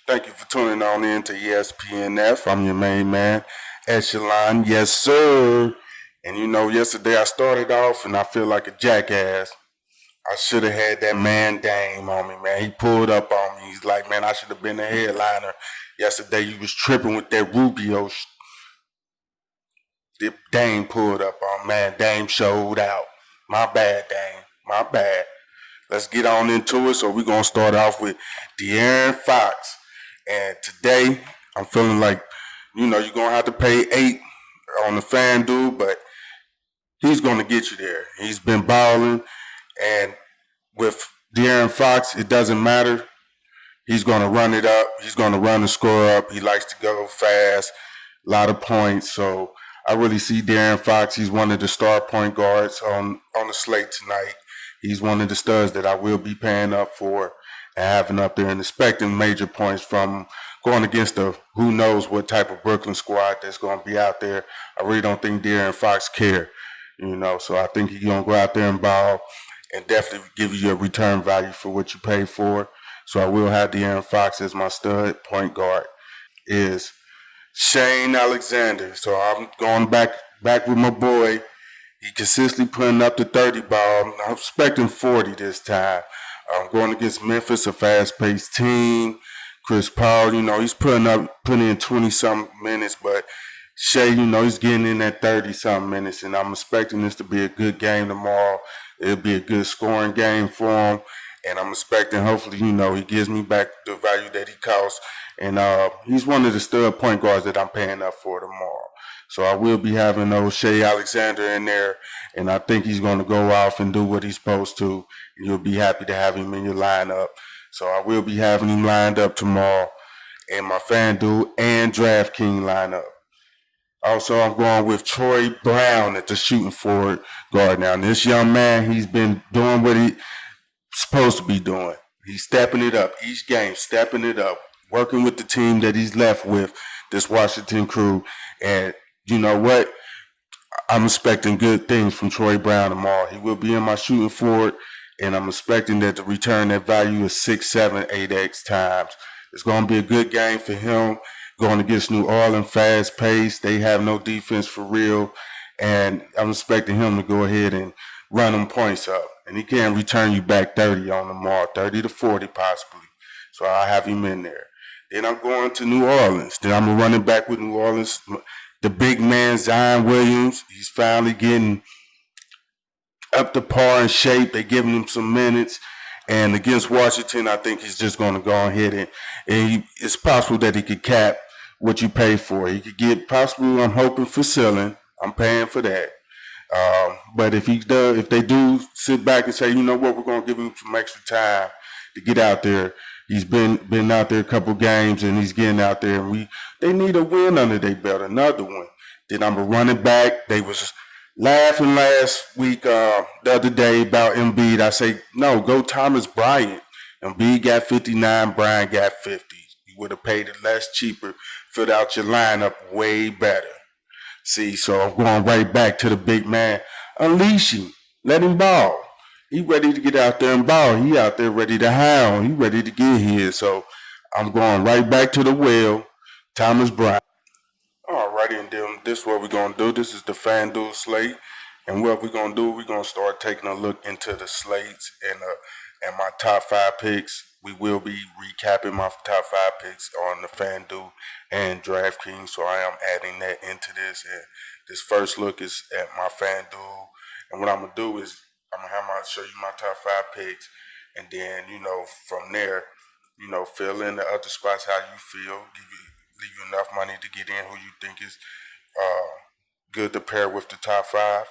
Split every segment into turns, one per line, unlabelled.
Thank you for tuning on in to ESPNF. I'm your main man, Echelon. Yes, sir. And yesterday I started off and I feel like a jackass. I should have had that man Dame on me, man. He pulled up on me. He's like, man, I should have been the headliner. Yesterday you was tripping with that Rubio. Dame pulled up on, man. Dame showed out. My bad, Dame. My bad. Let's get on into it. So we're going to start off with De'Aaron Fox. And today, I'm feeling like, you're going to have to pay 8 on the FanDuel, but he's going to get you there. He's been balling. And with De'Aaron Fox, it doesn't matter. He's going to run it up. He's going to run the score up. He likes to go fast, a lot of points. So I really see De'Aaron Fox. He's one of the star point guards on the slate tonight. He's one of the studs that I will be paying up for and having up there and expecting major points from going against the who knows what type of Brooklyn squad that's going to be out there. I really don't think De'Aaron Fox care, so I think he's going to go out there and ball and definitely give you a return value for what you pay for. So I will have De'Aaron Fox as my stud point guard. Is Shane Alexander. So I'm going back with my boy. He consistently putting up the 30 ball. I'm expecting 40 this time. I'm going against Memphis, a fast-paced team. Chris Paul, he's putting in 20-something minutes, but Shea, he's getting in at 30-something minutes, and I'm expecting this to be a good game tomorrow. It'll be a good scoring game for him, and I'm expecting, hopefully, he gives me back the value that he costs, and he's one of the stud point guards that I'm paying up for tomorrow. So I will be having Shea Alexander in there, and I think he's going to go off and do what he's supposed to. And you'll be happy to have him in your lineup. So I will be having him lined up tomorrow in my FanDuel and Draftkings lineup. Also, I'm going with Troy Brown at the shooting forward guard now. And this young man, he's been doing what he's supposed to be doing. He's stepping it up each game, stepping it up, working with the team that he's left with, this Washington crew. And you know what? I'm expecting good things from Troy Brown tomorrow. He will be in my shooting forward, and I'm expecting that the return that value is 6, 7, 8x times. It's going to be a good game for him. Going against New Orleans, fast paced. They have no defense for real, and I'm expecting him to go ahead and run them points up. And he can return you back 30 on tomorrow, 30 to 40 possibly. So I'll have him in there. Then I'm going to New Orleans. Then I'm running back with New Orleans. The big man, Zion Williams, he's finally getting up to par and shape. They're giving him some minutes. And against Washington, I think he's just going to go ahead and it's possible that he could cap what you pay for. He could get possibly, I'm hoping for ceiling. I'm paying for that. But if they do sit back and say, you know what, we're going to give him some extra time to get out there. He's been out there a couple games and he's getting out there, and they need a win under their belt, another one. Then I'm a running back. They was laughing last week, the other day about Embiid. I say, no, go Thomas Bryant. Embiid got 59, Bryant got 50. You would have paid it less cheaper, filled out your lineup way better. See, so I'm going right back to the big man. Unleash him. Let him ball. He ready to get out there and ball. He out there ready to hound. He ready to get here. So I'm going right back to the well. Thomas Bryant. Alrighty, and then this is what we're going to do. This is the FanDuel slate. And what we're going to do, we're going to start taking a look into the slates and my top 5 picks. We will be recapping my top 5 picks on the FanDuel and DraftKings. So I am adding that into this. And this first look is at my FanDuel. And what I'm going to do is I'm going to show you my top 5 picks. And then, from there, fill in the other spots how you feel. Leave you enough money to get in who you think is good to pair with the top 5.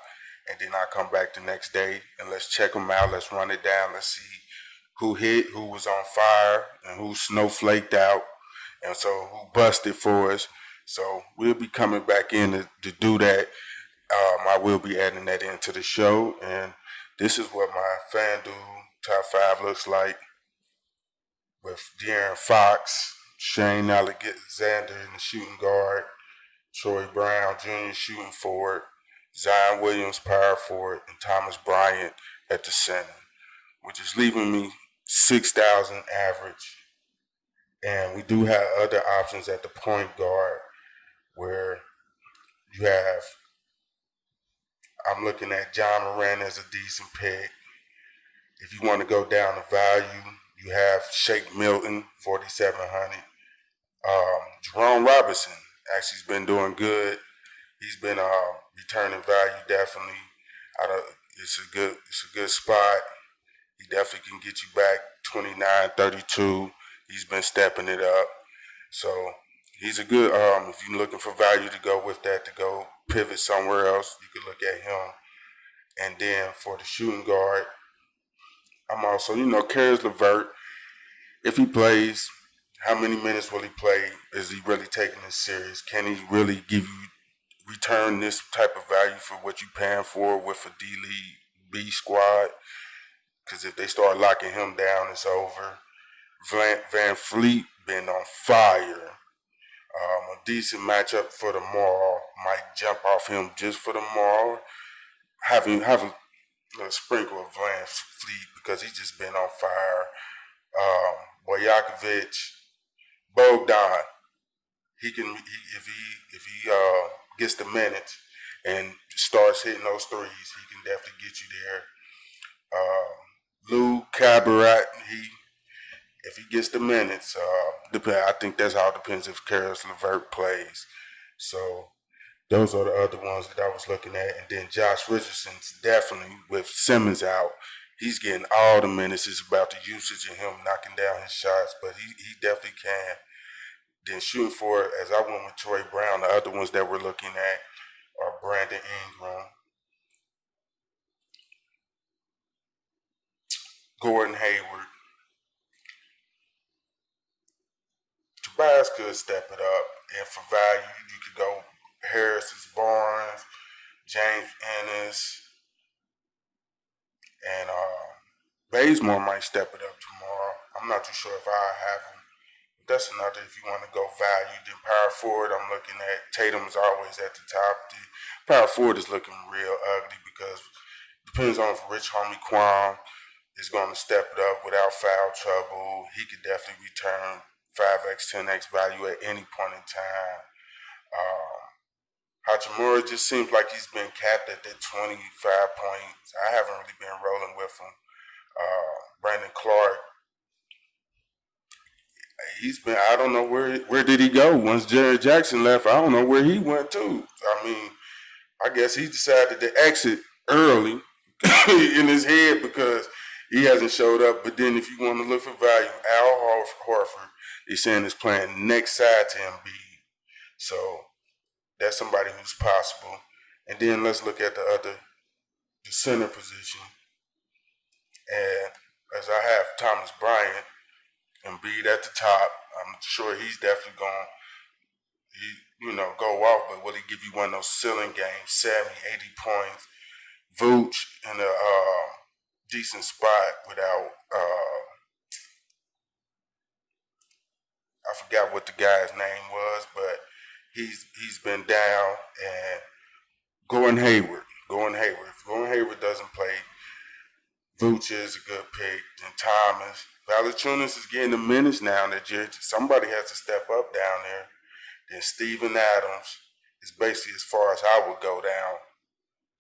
And then I come back the next day and let's check them out. Let's run it down. Let's see who hit, who was on fire, and who snowflaked out. And so who busted for us. So we'll be coming back in to do that. I will be adding that into the show. And this is what my FanDuel top 5 looks like with De'Aaron Fox, Shane Alexander in the shooting guard, Troy Brown Jr. shooting forward, Zion Williams power forward, and Thomas Bryant at the center, which is leaving me 6,000 average. And we do have other options at the point guard where you have, I'm looking at John Moran as a decent pick. If you want to go down the value, you have Shake Milton, 4,700. Jerome Robinson actually has been doing good. He's been returning value definitely. Out of it's a good spot. He definitely can get you back 29, 32. He's been stepping it up. So he's a good if you're looking for value to go with that, to go pivot somewhere else, you could look at him. And then for the shooting guard, I'm also, Karis LeVert, if he plays, how many minutes will he play? Is he really taking this serious? Can he really give you return this type of value for what you're paying for with a D League B squad? Because if they start locking him down, it's over. Van Fleet been on fire. A decent matchup for tomorrow. Might jump off him just for tomorrow. Have a sprinkle of Van Fleet because he's just been on fire. Bojakovic, Bogdan, if he gets the minutes and starts hitting those threes, he can definitely get you there. Lou Cabaret, if he gets the minutes, I think that's all depends if Karis LeVert plays. So those are the other ones that I was looking at. And then Josh Richardson's definitely, with Simmons out, he's getting all the minutes. It's about the usage of him knocking down his shots, but he definitely can. Then shooting for it, as I went with Troy Brown, the other ones that we're looking at are Brandon Ingram, Gordon Hayward. Tobias could step it up, and for value, you could go Harris's Barnes, James Ennis, and Bazemore might step it up tomorrow. I'm not too sure if I have him. But that's another if you want to go value. Then power forward, I'm looking at Tatum's always at the top. The power forward is looking real ugly because it depends on if Rich Homie Quan is going to step it up without foul trouble. He could definitely return 5x, 10x value at any point in time. Hachimura just seems like he's been capped at that 25 points. I haven't really been rolling with him. Brandon Clark, I don't know where did he go once Jared Jackson left. I don't know where he went to. I mean, I guess he decided to exit early in his head because he hasn't showed up. But then if you want to look for value, Al Horford, they're saying is playing next side to Embiid. So that's somebody who's possible. And then let's look at the center position. And as I have Thomas Bryant, Embiid at the top, I'm sure he's definitely going to go off, but will he give you one of those ceiling games, 70, 80 points? Vooch in a decent spot without, I forgot what the guy's name was, but he's been down. And Gordon Hayward. If Gordon Hayward doesn't play, Vooch is a good pick. Then Thomas. Valanciunas is getting the minutes now. That somebody has to step up down there. Then Steven Adams is basically as far as I would go down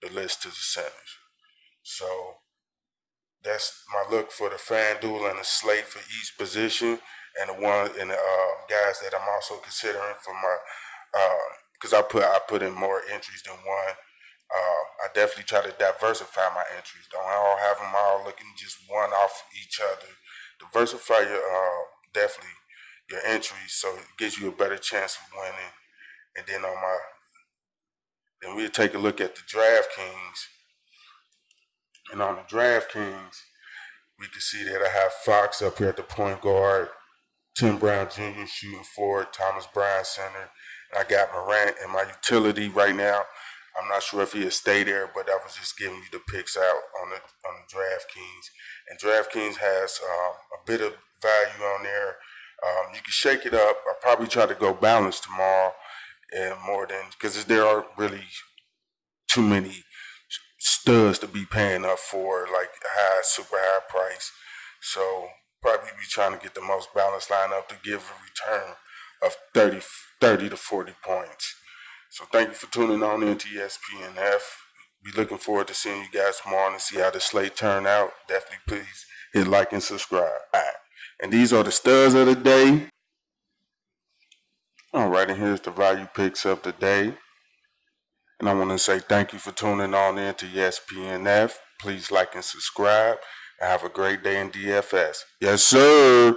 the list to the centers. So that's my look for the FanDuel and the slate for each position, and the guys that I'm also considering for my because I put in more entries than one. I definitely try to diversify my entries. Don't all have them all looking just one off each other. Diversify definitely your entries so it gives you a better chance of winning. And then we'll take a look at the DraftKings. And on the DraftKings, we can see that I have Fox up here at the point guard, Tim Brown Jr. shooting forward, Thomas Bryant center. And I got Morant in my utility right now. I'm not sure if he'll stay there, but I was just giving you the picks out on the DraftKings. And DraftKings has a bit of value on there. You can shake it up. I'll probably try to go balance tomorrow, and more than because there are really too many studs to be paying up for, like super high price. So probably be trying to get the most balanced lineup to give a return of 30 to 40 points. So thank you for tuning on into ESPNF. Be looking forward to seeing you guys tomorrow and see how the slate turn out. Definitely please hit like and subscribe. All right. And these are the studs of the day. All right, and here's the value picks of the day. And I want to say thank you for tuning on in to ESPNF. Please like and subscribe. And have a great day in DFS. Yes, sir.